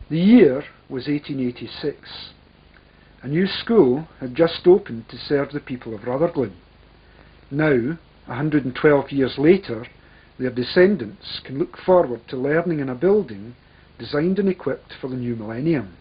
The year was 1886. A new school had just opened to serve the people of Rutherglen. Now, 112 years later, their descendants can look forward to learning in a building designed and equipped for the new millennium.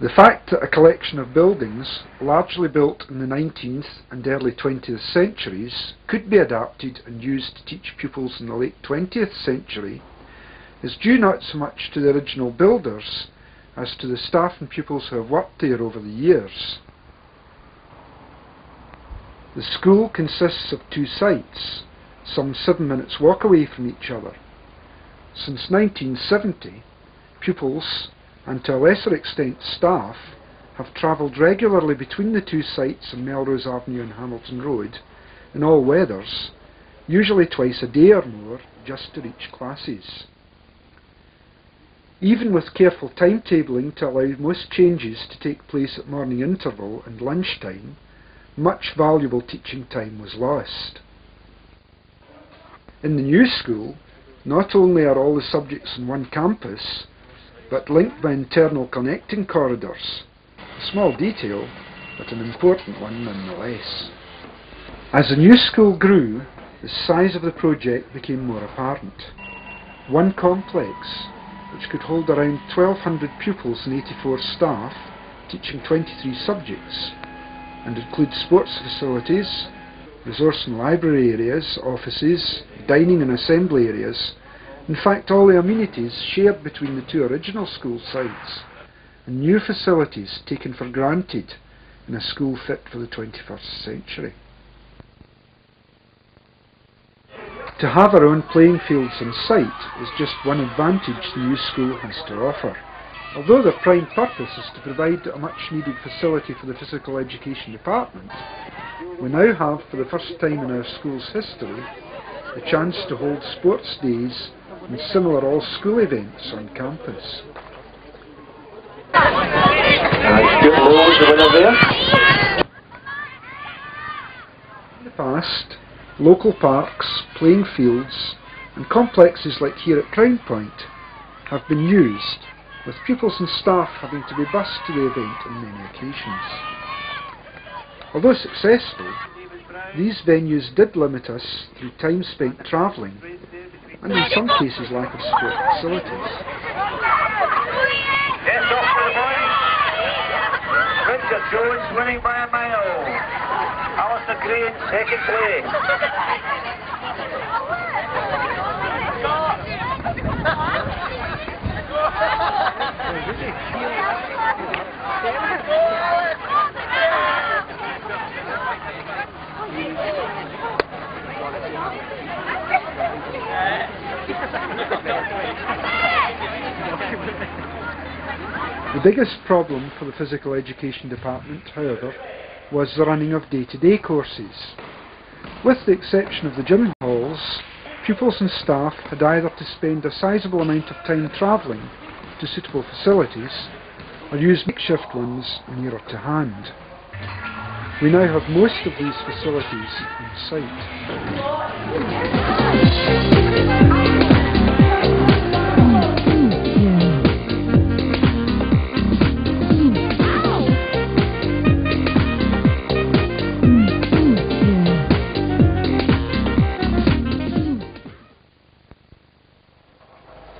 The fact that a collection of buildings, largely built in the 19th and early 20th centuries, could be adapted and used to teach pupils in the late 20th century is due not so much to the original builders as to the staff and pupils who have worked there over the years. The school consists of two sites, some 7 minutes walk away from each other. Since 1970, pupils, and to a lesser extent staff, have travelled regularly between the two sites on Melrose Avenue and Hamilton Road in all weathers, usually twice a day or more, just to reach classes. Even with careful timetabling to allow most changes to take place at morning interval and lunchtime, much valuable teaching time was lost. In the new school, not only are all the subjects on one campus, but linked by internal connecting corridors. A small detail, but an important one nonetheless. As the new school grew, the size of the project became more apparent. One complex, which could hold around 1,200 pupils and 84 staff, teaching 23 subjects, and includes sports facilities, resource and library areas, offices, dining and assembly areas, in fact all the amenities shared between the two original school sites, and new facilities taken for granted in a school fit for the 21st century. To have our own playing fields on site is just one advantage the new school has to offer. Although their prime purpose is to provide a much needed facility for the physical education department, we now have, for the first time in our school's history, the chance to hold sports days and similar all-school events on campus. In the past, local parks, playing fields and complexes like here at Crown Point have been used, with pupils and staff having to be bused to the event on many occasions. Although successful, these venues did limit us through time spent travelling and in some cases lack of sport facilities. Yes, off for the boys. Richard Jones winning by a mile. Alistair Green second place. The biggest problem for the physical education department, however, was the running of day-to-day courses. With the exception of the gym halls, pupils and staff had either to spend a sizable amount of time travelling to suitable facilities or use makeshift ones nearer to hand. We now have most of these facilities on site.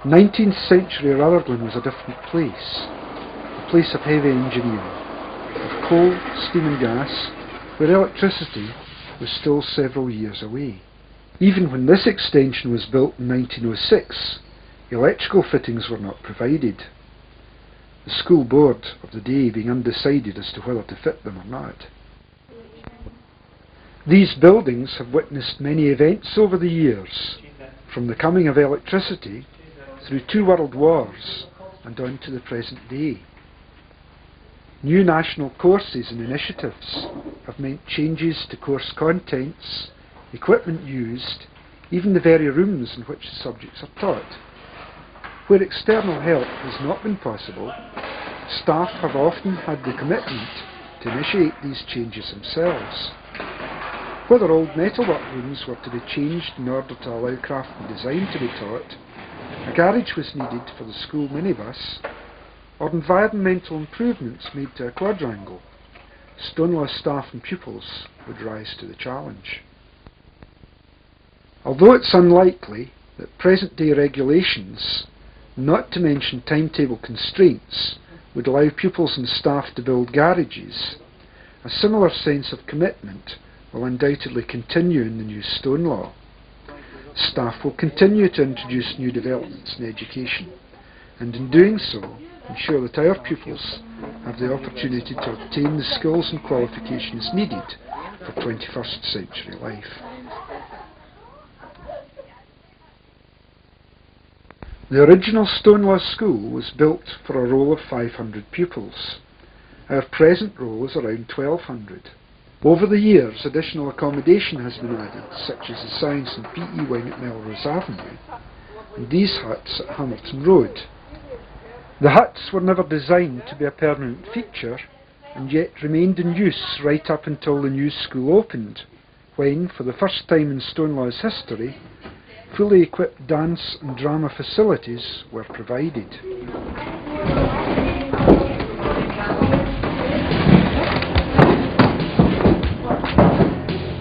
19th century Rutherglen was a different place, a place of heavy engineering, of coal, steam and gas, where electricity was still several years away. Even when this extension was built in 1906, electrical fittings were not provided, the school board of the day being undecided as to whether to fit them or not. These buildings have witnessed many events over the years, from the coming of electricity through 2 world wars and on to the present day. New national courses and initiatives have meant changes to course contents, equipment used, even the very rooms in which the subjects are taught. Where external help has not been possible, staff have often had the commitment to initiate these changes themselves. Whether old metalwork rooms were to be changed in order to allow craft and design to be taught, a garage was needed for the school minibus, or environmental improvements made to a quadrangle, stonelaw staff and pupils would rise to the challenge. Although it's unlikely that present-day regulations, not to mention timetable constraints, would allow pupils and staff to build garages, a similar sense of commitment will undoubtedly continue in the new stonelaw. Staff will continue to introduce new developments in education, and in doing so, ensure that our pupils have the opportunity to obtain the skills and qualifications needed for 21st century life. The original Stonelaw School was built for a roll of 500 pupils. Our present roll is around 1,200. Over the years, additional accommodation has been added, such as the Science and PE wing at Melrose Avenue, and these huts at Hamilton Road. The huts were never designed to be a permanent feature, and yet remained in use right up until the new school opened, when, for the first time in Stonelaw's history, fully equipped dance and drama facilities were provided.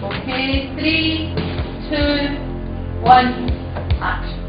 Okay, 3, 2, 1, action.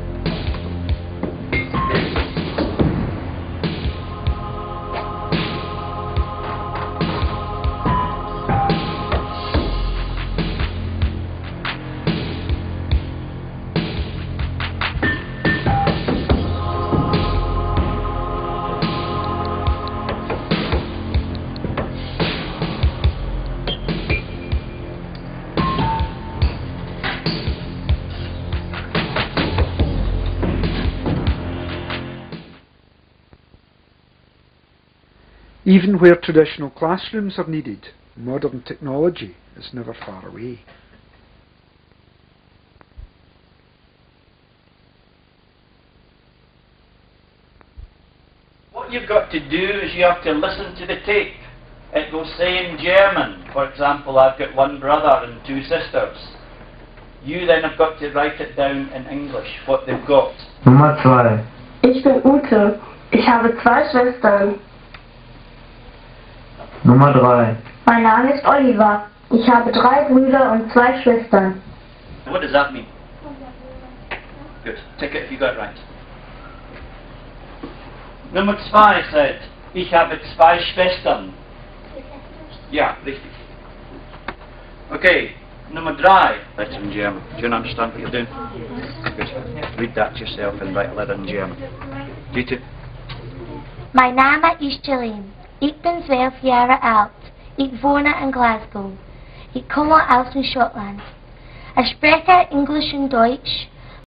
Even where traditional classrooms are needed, modern technology is never far away. What you've got to do is you have to listen to the tape. It will say in German, for example, I've got 1 brother and 2 sisters. You then have got to write it down in English, what they've got. Nummer 2. Ich bin Ute. Ich habe 2 Schwestern. Nummer 3. Mein Name ist Oliver. Ich habe 3 Brüder und 2 Schwestern. What does that mean? Good. Tick it if you got it right. Nummer 2 said, ich habe 2 Schwestern. Ja, richtig. Okay, Nummer 3. Letter in German. Do you understand what you're doing? Good. Read that to yourself and write a letter in German. Dieter? Mein Name ist Jeline. Ich bin 12 Jahre alt. Ich wohne in Glasgow. Ich komme aus Schottland. Ich spreche Englisch und Deutsch.